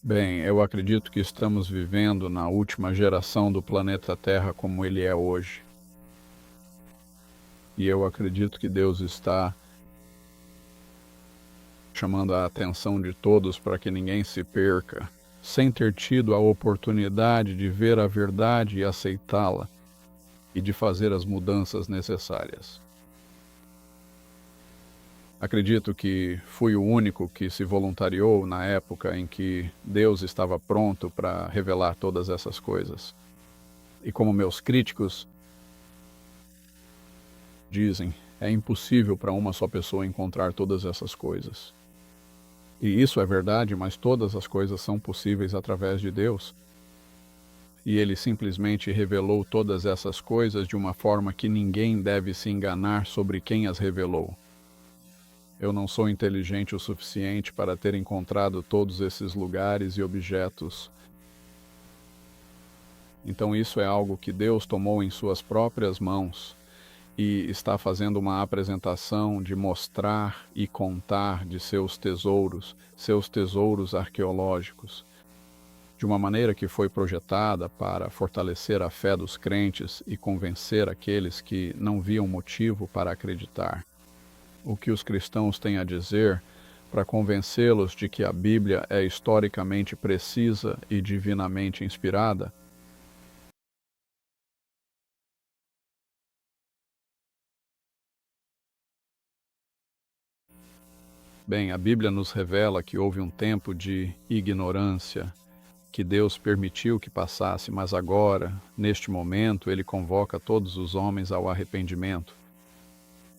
Bem, eu acredito que estamos vivendo na última geração do planeta Terra como ele é hoje. E eu acredito que Deus está chamando a atenção de todos para que ninguém se perca, sem ter tido a oportunidade de ver a verdade e aceitá-la, e de fazer as mudanças necessárias. Acredito que fui o único que se voluntariou na época em que Deus estava pronto para revelar todas essas coisas. E como meus críticos dizem, é impossível para uma só pessoa encontrar todas essas coisas. E isso é verdade, mas todas as coisas são possíveis através de Deus. E Ele simplesmente revelou todas essas coisas de uma forma que ninguém deve se enganar sobre quem as revelou. Eu não sou inteligente o suficiente para ter encontrado todos esses lugares e objetos. Então isso é algo que Deus tomou em suas próprias mãos e está fazendo uma apresentação de mostrar e contar de seus tesouros arqueológicos, de uma maneira que foi projetada para fortalecer a fé dos crentes e convencer aqueles que não viam motivo para acreditar. O que os cristãos têm a dizer para convencê-los de que a Bíblia é historicamente precisa e divinamente inspirada? Bem, a Bíblia nos revela que houve um tempo de ignorância que Deus permitiu que passasse, mas agora, neste momento, Ele convoca todos os homens ao arrependimento.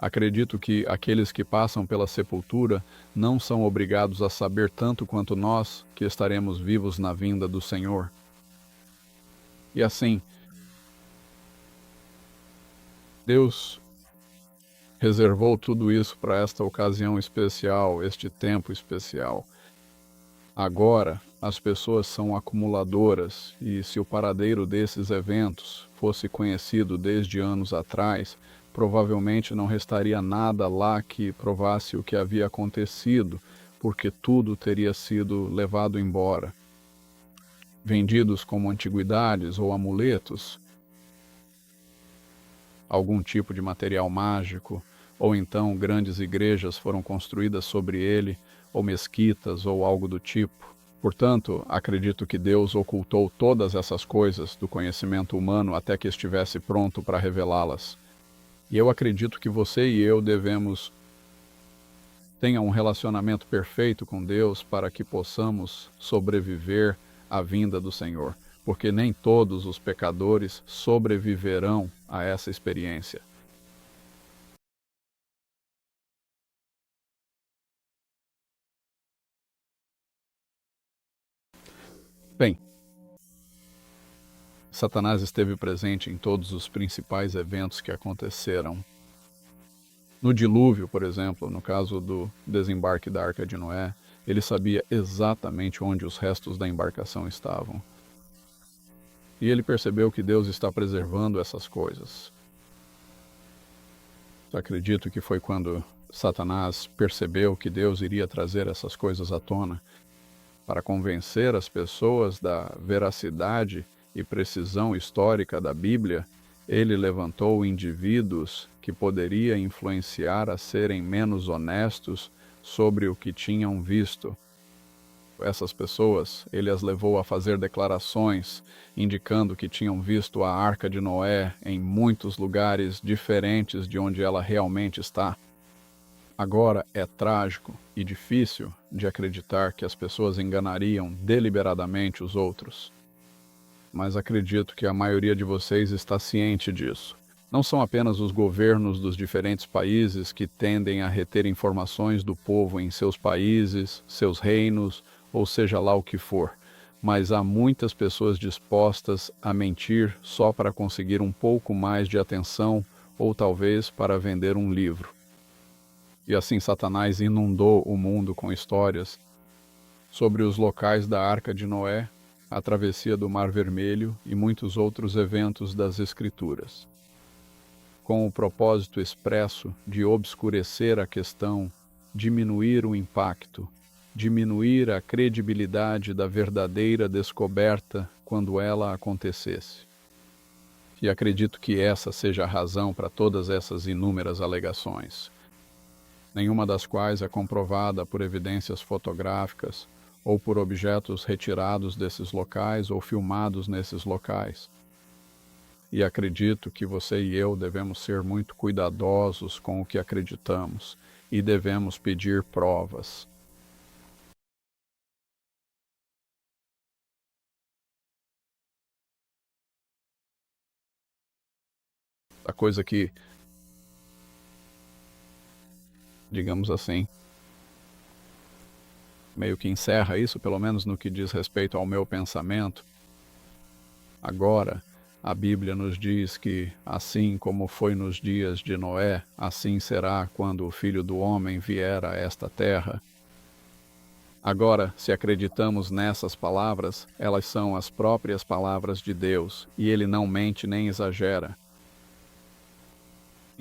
Acredito que aqueles que passam pela sepultura não são obrigados a saber tanto quanto nós que estaremos vivos na vinda do Senhor. E assim, Deus reservou tudo isso para esta ocasião especial, este tempo especial. Agora, as pessoas são acumuladoras, e se o paradeiro desses eventos fosse conhecido desde anos atrás, provavelmente não restaria nada lá que provasse o que havia acontecido, porque tudo teria sido levado embora. Vendidos como antiguidades ou amuletos, algum tipo de material mágico, ou então grandes igrejas foram construídas sobre ele, ou mesquitas, ou algo do tipo. Portanto, acredito que Deus ocultou todas essas coisas do conhecimento humano até que estivesse pronto para revelá-las. E eu acredito que você e eu devemos ter um relacionamento perfeito com Deus para que possamos sobreviver à vinda do Senhor, porque nem todos os pecadores sobreviverão a essa experiência. Bem, Satanás esteve presente em todos os principais eventos que aconteceram. No dilúvio, por exemplo, no caso do desembarque da Arca de Noé, ele sabia exatamente onde os restos da embarcação estavam. E ele percebeu que Deus está preservando essas coisas. Eu acredito que foi quando Satanás percebeu que Deus iria trazer essas coisas à tona para convencer as pessoas da veracidade e precisão histórica da Bíblia. Ele levantou indivíduos que poderia influenciar a serem menos honestos sobre o que tinham visto. Essas pessoas, ele as levou a fazer declarações indicando que tinham visto a Arca de Noé em muitos lugares diferentes de onde ela realmente está. Agora é trágico e difícil de acreditar que as pessoas enganariam deliberadamente os outros. Mas acredito que a maioria de vocês está ciente disso. Não são apenas os governos dos diferentes países que tendem a reter informações do povo em seus países, seus reinos, ou seja lá o que for, mas há muitas pessoas dispostas a mentir só para conseguir um pouco mais de atenção ou talvez para vender um livro. E assim Satanás inundou o mundo com histórias sobre os locais da Arca de Noé, a travessia do Mar Vermelho e muitos outros eventos das Escrituras, com o propósito expresso de obscurecer a questão, diminuir o impacto diminuir a credibilidade da verdadeira descoberta quando ela acontecesse. E acredito que essa seja a razão para todas essas inúmeras alegações, nenhuma das quais é comprovada por evidências fotográficas ou por objetos retirados desses locais ou filmados nesses locais. E acredito que você e eu devemos ser muito cuidadosos com o que acreditamos e devemos pedir provas. A coisa que, digamos assim, meio que encerra isso, pelo menos no que diz respeito ao meu pensamento. Agora, a Bíblia nos diz que, assim como foi nos dias de Noé, assim será quando o Filho do Homem vier a esta terra. Agora, se acreditamos nessas palavras, elas são as próprias palavras de Deus, e ele não mente nem exagera.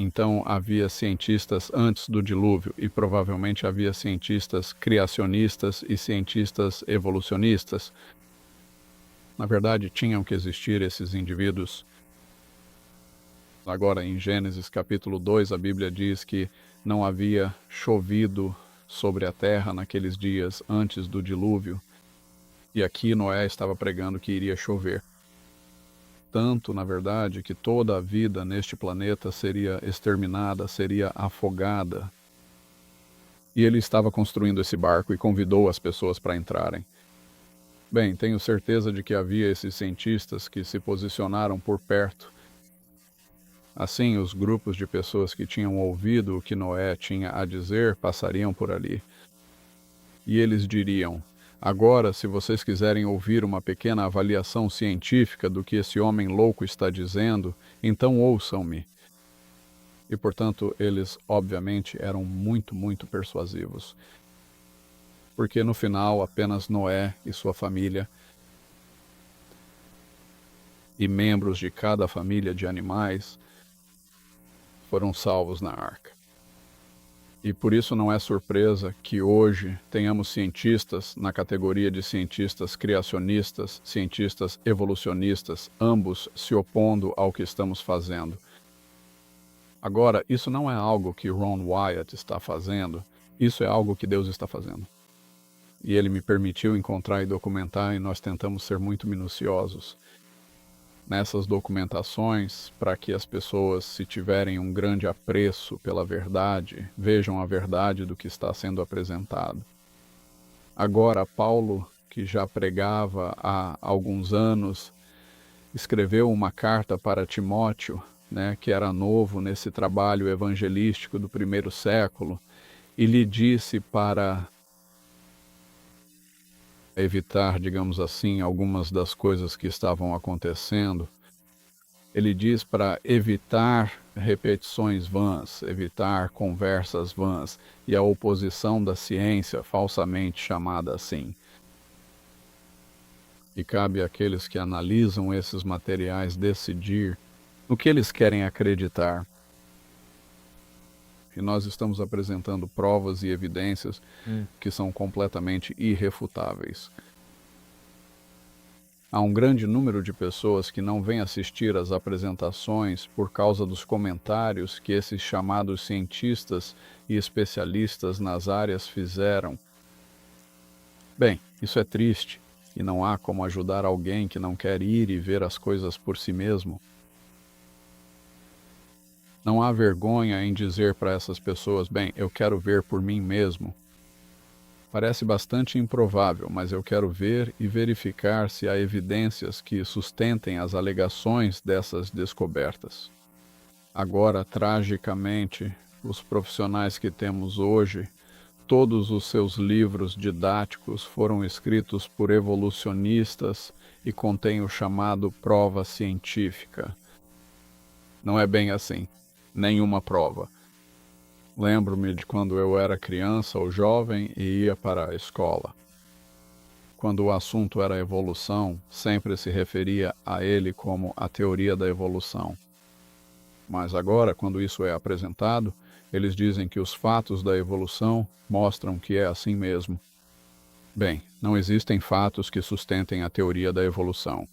Então havia cientistas antes do dilúvio, e provavelmente havia cientistas criacionistas e cientistas evolucionistas. Na verdade, tinham que existir esses indivíduos. Agora, em Gênesis capítulo 2, a Bíblia diz que não havia chovido sobre a terra naqueles dias antes do dilúvio, e aqui Noé estava pregando que iria chover. Tanto, na verdade, que toda a vida neste planeta seria exterminada, seria afogada. E ele estava construindo esse barco e convidou as pessoas para entrarem. Bem, tenho certeza de que havia esses cientistas que se posicionaram por perto. Assim, os grupos de pessoas que tinham ouvido o que Noé tinha a dizer passariam por ali. E eles diriam: agora, se vocês quiserem ouvir uma pequena avaliação científica do que esse homem louco está dizendo, então ouçam-me. E, portanto, eles, obviamente, eram muito persuasivos. Porque, no final, apenas Noé e sua família e membros de cada família de animais foram salvos na arca. E por isso não é surpresa que hoje tenhamos cientistas na categoria de cientistas criacionistas, cientistas evolucionistas, ambos se opondo ao que estamos fazendo. Agora, isso não é algo que Ron Wyatt está fazendo, isso é algo que Deus está fazendo. E ele me permitiu encontrar e documentar, e nós tentamos ser muito minuciosos nessas documentações, para que as pessoas, se tiverem um grande apreço pela verdade, vejam a verdade do que está sendo apresentado. Agora, Paulo, que já pregava há alguns anos, escreveu uma carta para Timóteo, que era novo nesse trabalho evangelístico do primeiro século, e lhe disse para evitar, digamos assim, algumas das coisas que estavam acontecendo. Ele diz para evitar repetições vãs, evitar conversas vãs e a oposição da ciência, falsamente chamada assim. E cabe àqueles que analisam esses materiais decidir no que eles querem acreditar. E nós estamos apresentando provas e evidências que são completamente irrefutáveis. Há um grande número de pessoas que não vêm assistir às apresentações por causa dos comentários que esses chamados cientistas e especialistas nas áreas fizeram. Bem, isso é triste, e não há como ajudar alguém que não quer ir e ver as coisas por si mesmo. Não há vergonha em dizer para essas pessoas: bem, eu quero ver por mim mesmo. Parece bastante improvável, mas eu quero ver e verificar se há evidências que sustentem as alegações dessas descobertas. Agora, tragicamente, os profissionais que temos hoje, todos os seus livros didáticos foram escritos por evolucionistas e contêm o chamado prova científica. Não é bem assim, nenhuma prova. Lembro-me de quando eu era criança ou jovem e ia para a escola. Quando o assunto era evolução, sempre se referia a ele como a teoria da evolução. Mas agora, quando isso é apresentado, eles dizem que os fatos da evolução mostram que é assim mesmo. Bem, não existem fatos que sustentem a teoria da evolução.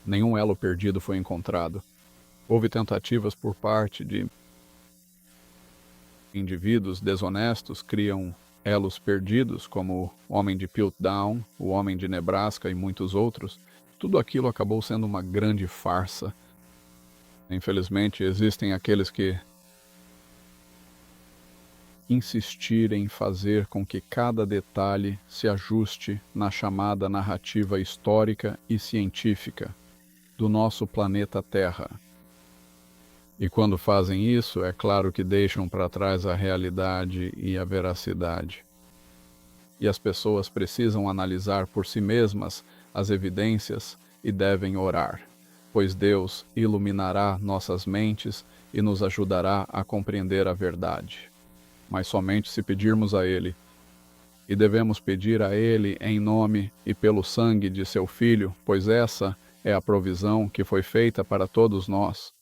Nenhum elo perdido foi encontrado. Houve tentativas por parte de indivíduos desonestos, criam elos perdidos, como o homem de Piltdown, o homem de Nebraska e muitos outros. Tudo aquilo acabou sendo uma grande farsa. Infelizmente, existem aqueles que insistirem em fazer com que cada detalhe se ajuste na chamada narrativa histórica e científica do nosso planeta Terra. E quando fazem isso, é claro que deixam para trás a realidade e a veracidade. E as pessoas precisam analisar por si mesmas as evidências e devem orar, pois Deus iluminará nossas mentes e nos ajudará a compreender a verdade. Mas somente se pedirmos a Ele. E devemos pedir a Ele em nome e pelo sangue de seu Filho, pois essa é a provisão que foi feita para todos nós.